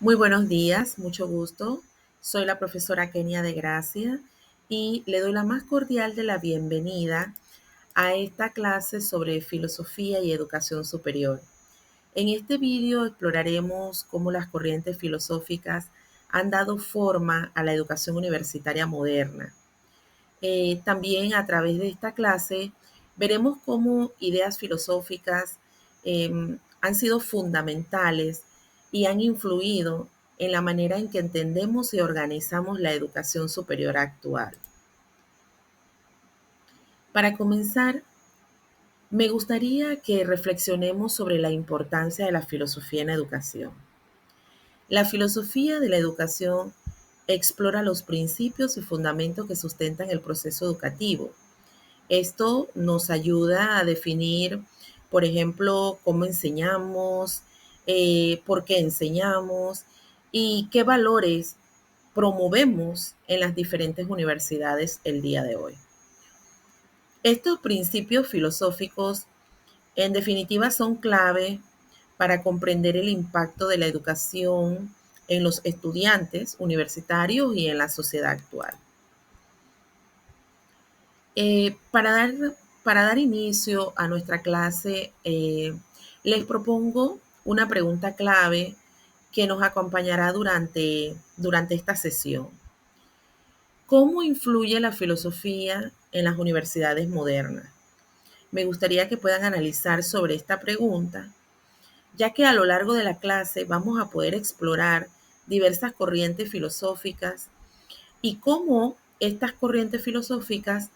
Muy buenos días, mucho gusto. Soy la profesora Kenia de Gracia y le doy la más cordial de la bienvenida a esta clase sobre filosofía y educación superior. En este vídeo exploraremos cómo las corrientes filosóficas han dado forma a la educación universitaria moderna. También a través de esta clase veremos cómo ideas filosóficas han sido fundamentales y han influido en la manera en que entendemos y organizamos la educación superior actual. Para comenzar, me gustaría que reflexionemos sobre la importancia de la filosofía en la educación. La filosofía de la educación explora los principios y fundamentos que sustentan el proceso educativo. Esto nos ayuda a definir, por ejemplo, cómo enseñamos, por qué enseñamos y qué valores promovemos en las diferentes universidades el día de hoy. Estos principios filosóficos, en definitiva, son clave para comprender el impacto de la educación en los estudiantes universitarios y en la sociedad actual. Eh, para, dar, para dar inicio a nuestra clase, les propongo una pregunta clave que nos acompañará durante esta sesión. ¿Cómo influye la filosofía en las universidades modernas? Me gustaría que puedan analizar sobre esta pregunta, ya que a lo largo de la clase vamos a poder explorar diversas corrientes filosóficas y cómo estas corrientes filosóficas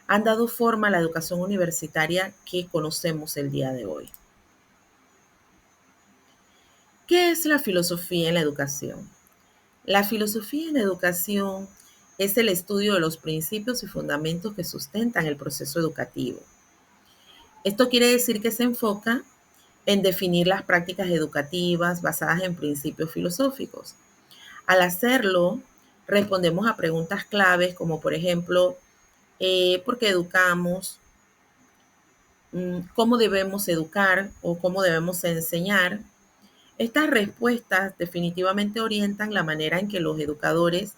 han dado forma a la educación universitaria que conocemos el día de hoy. ¿Qué es la filosofía en la educación? La filosofía en la educación es el estudio de los principios y fundamentos que sustentan el proceso educativo. Esto quiere decir que se enfoca en definir las prácticas educativas basadas en principios filosóficos. Al hacerlo, respondemos a preguntas claves como por ejemplo, ¿por qué educamos? ¿Cómo debemos educar o cómo debemos enseñar? Estas respuestas definitivamente orientan la manera en que los educadores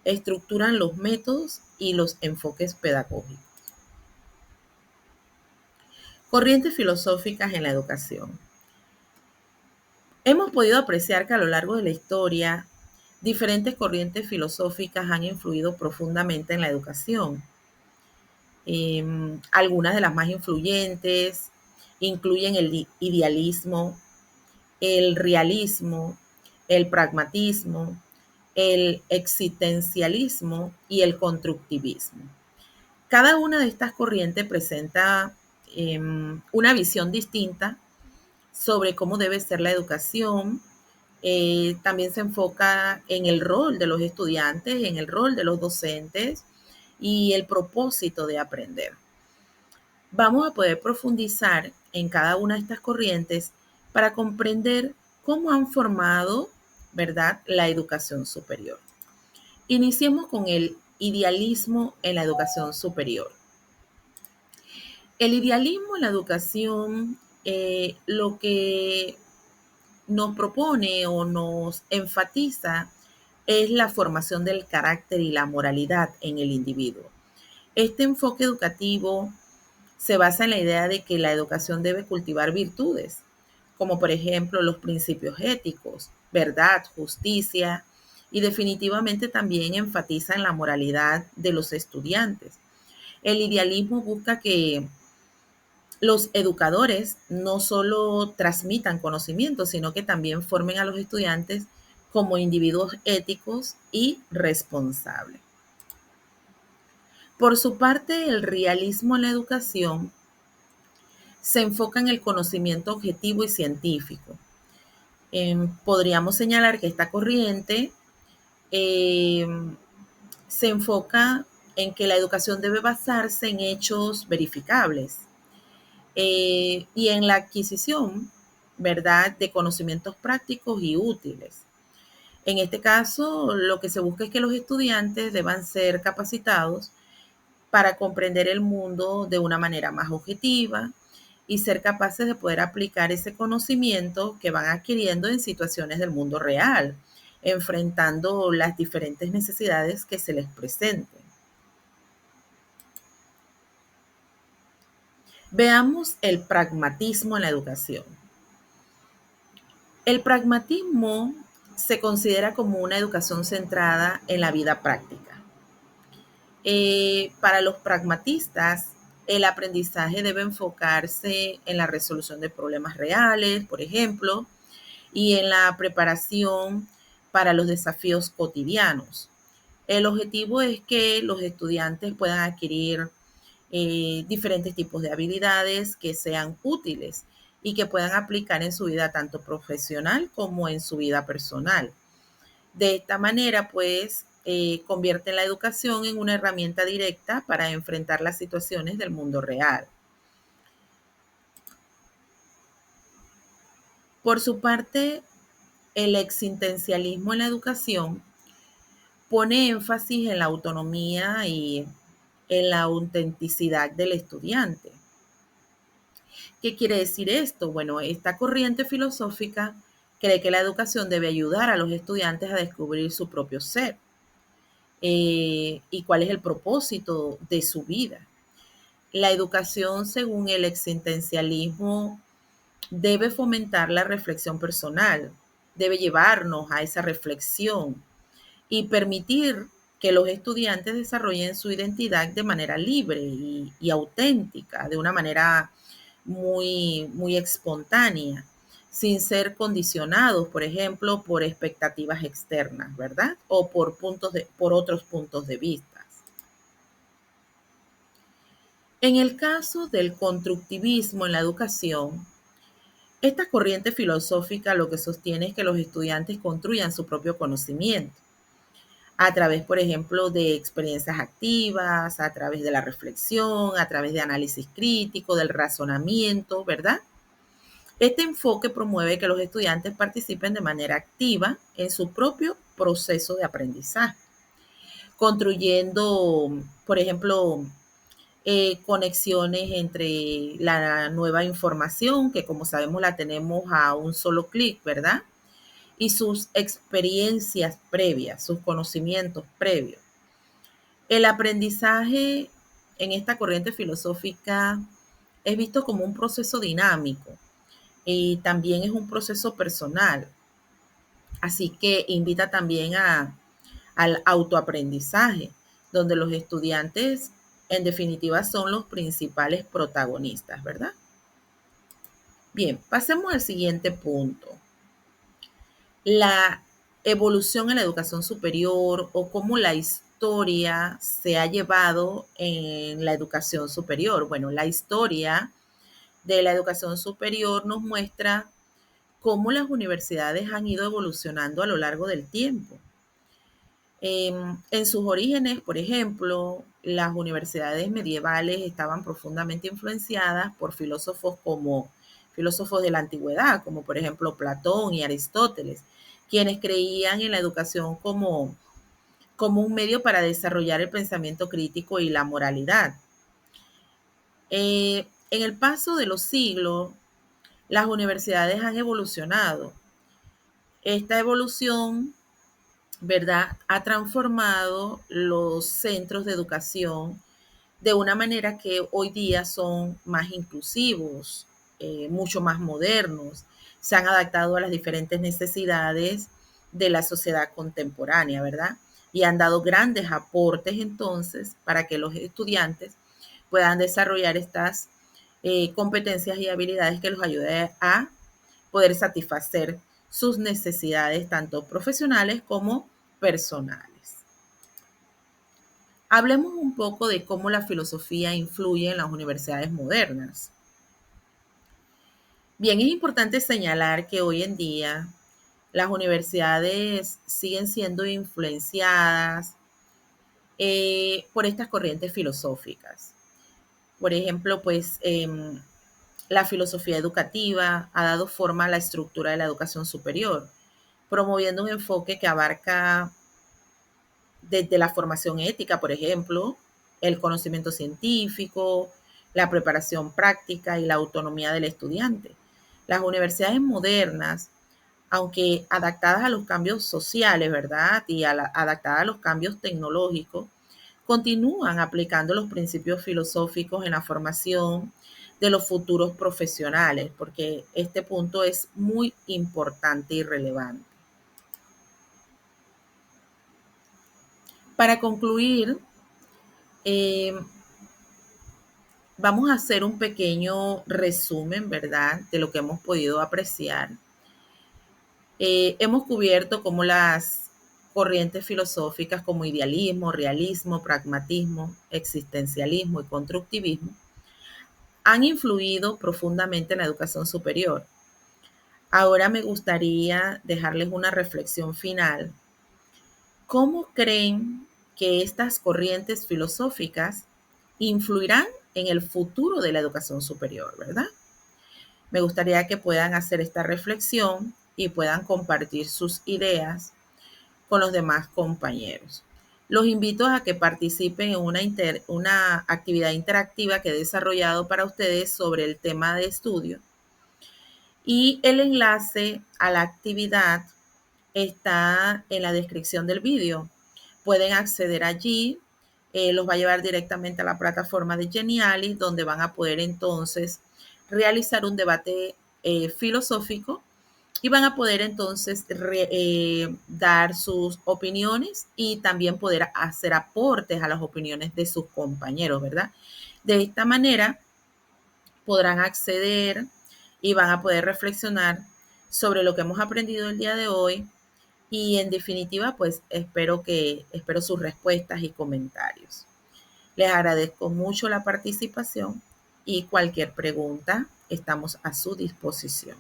estructuran los métodos y los enfoques pedagógicos. Corrientes filosóficas en la educación. Hemos podido apreciar que a lo largo de la historia, diferentes corrientes filosóficas han influido profundamente en la educación. Algunas de las más influyentes incluyen el idealismo, el realismo, el pragmatismo, el existencialismo y el constructivismo. Cada una de estas corrientes presenta una visión distinta sobre cómo debe ser la educación. También se enfoca en el rol de los estudiantes, en el rol de los docentes y el propósito de aprender. Vamos a poder profundizar en cada una de estas corrientes para comprender cómo han formado, ¿verdad?, la educación superior. Iniciemos con el idealismo en la educación superior. El idealismo en la educación lo que nos propone o nos enfatiza es la formación del carácter y la moralidad en el individuo. Este enfoque educativo se basa en la idea de que la educación debe cultivar virtudes, como por ejemplo los principios éticos, verdad, justicia, y definitivamente también enfatiza en la moralidad de los estudiantes. El idealismo busca que los educadores no solo transmitan conocimiento, sino que también formen a los estudiantes como individuos éticos y responsables. Por su parte, el realismo en la educación se enfoca en el conocimiento objetivo y científico. Podríamos señalar que esta corriente eh, se enfoca en que la educación debe basarse en hechos verificables y en la adquisición, ¿verdad?, de conocimientos prácticos y útiles. En este caso, lo que se busca es que los estudiantes deban ser capacitados para comprender el mundo de una manera más objetiva y ser capaces de poder aplicar ese conocimiento que van adquiriendo en situaciones del mundo real, enfrentando las diferentes necesidades que se les presenten. Veamos el pragmatismo en la educación. El pragmatismo se considera como una educación centrada en la vida práctica. Para los pragmatistas, el aprendizaje debe enfocarse en la resolución de problemas reales, por ejemplo, y en la preparación para los desafíos cotidianos. El objetivo es que los estudiantes puedan adquirir diferentes tipos de habilidades que sean útiles y que puedan aplicar en su vida tanto profesional como en su vida personal. De esta manera, pues, convierte la educación en una herramienta directa para enfrentar las situaciones del mundo real. Por su parte, el existencialismo en la educación pone énfasis en la autonomía y en la autenticidad del estudiante. ¿Qué quiere decir esto? Bueno, esta corriente filosófica cree que la educación debe ayudar a los estudiantes a descubrir su propio ser y cuál es el propósito de su vida. La educación, según el existencialismo, debe fomentar la reflexión personal, debe llevarnos a esa reflexión y permitir que los estudiantes desarrollen su identidad de manera libre y auténtica, de una manera muy espontánea, sin ser condicionados, por ejemplo, por expectativas externas, ¿verdad? O por otros puntos de vista. En el caso del constructivismo en la educación, esta corriente filosófica lo que sostiene es que los estudiantes construyan su propio conocimiento a través, por ejemplo, de experiencias activas, a través de la reflexión, a través de análisis crítico, del razonamiento, ¿verdad? Este enfoque promueve que los estudiantes participen de manera activa en su propio proceso de aprendizaje, construyendo, por ejemplo, conexiones entre la nueva información, que como sabemos la tenemos a un solo clic, ¿verdad? Y sus experiencias previas, sus conocimientos previos. El aprendizaje en esta corriente filosófica es visto como un proceso dinámico y también es un proceso personal. Así que invita también al autoaprendizaje, donde los estudiantes en definitiva son los principales protagonistas, ¿verdad? Bien, pasemos al siguiente punto. La evolución en la educación superior o cómo la historia se ha llevado en la educación superior. Bueno, la historia de la educación superior nos muestra cómo las universidades han ido evolucionando a lo largo del tiempo. En sus orígenes, por ejemplo, las universidades medievales estaban profundamente influenciadas por filósofos de la antigüedad, como por ejemplo Platón y Aristóteles, quienes creían en la educación como un medio para desarrollar el pensamiento crítico y la moralidad. En el paso de los siglos, las universidades han evolucionado. Esta evolución, ¿verdad?, ha transformado los centros de educación de una manera que hoy día son más inclusivos, mucho más modernos, se han adaptado a las diferentes necesidades de la sociedad contemporánea, ¿verdad? Y han dado grandes aportes entonces para que los estudiantes puedan desarrollar estas competencias y habilidades que los ayuden a poder satisfacer sus necesidades tanto profesionales como personales. Hablemos un poco de cómo la filosofía influye en las universidades modernas. Bien, es importante señalar que hoy en día las universidades siguen siendo influenciadas por estas corrientes filosóficas. Por ejemplo, pues la filosofía educativa ha dado forma a la estructura de la educación superior, promoviendo un enfoque que abarca desde la formación ética, por ejemplo, el conocimiento científico, la preparación práctica y la autonomía del estudiante. Las universidades modernas, aunque adaptadas a los cambios sociales, ¿verdad? Y adaptadas a los cambios tecnológicos, continúan aplicando los principios filosóficos en la formación de los futuros profesionales, porque este punto es muy importante y relevante. Para concluir, eh, vamos a hacer un pequeño resumen, ¿verdad?, de lo que hemos podido apreciar. Hemos cubierto cómo las corrientes filosóficas como idealismo, realismo, pragmatismo, existencialismo y constructivismo han influido profundamente en la educación superior. Ahora me gustaría dejarles una reflexión final. ¿Cómo creen que estas corrientes filosóficas influirán en el futuro de la educación superior, verdad? Me gustaría que puedan hacer esta reflexión y puedan compartir sus ideas con los demás compañeros. Los invito a que participen en una actividad interactiva que he desarrollado para ustedes sobre el tema de estudio. Y el enlace a la actividad está en la descripción del vídeo. Pueden acceder allí, los va a llevar directamente a la plataforma de Geniali, donde van a poder entonces realizar un debate filosófico y van a poder entonces dar sus opiniones y también poder hacer aportes a las opiniones de sus compañeros, ¿verdad? De esta manera podrán acceder y van a poder reflexionar sobre lo que hemos aprendido el día de hoy y en definitiva, pues espero sus respuestas y comentarios. Les agradezco mucho la participación y cualquier pregunta estamos a su disposición.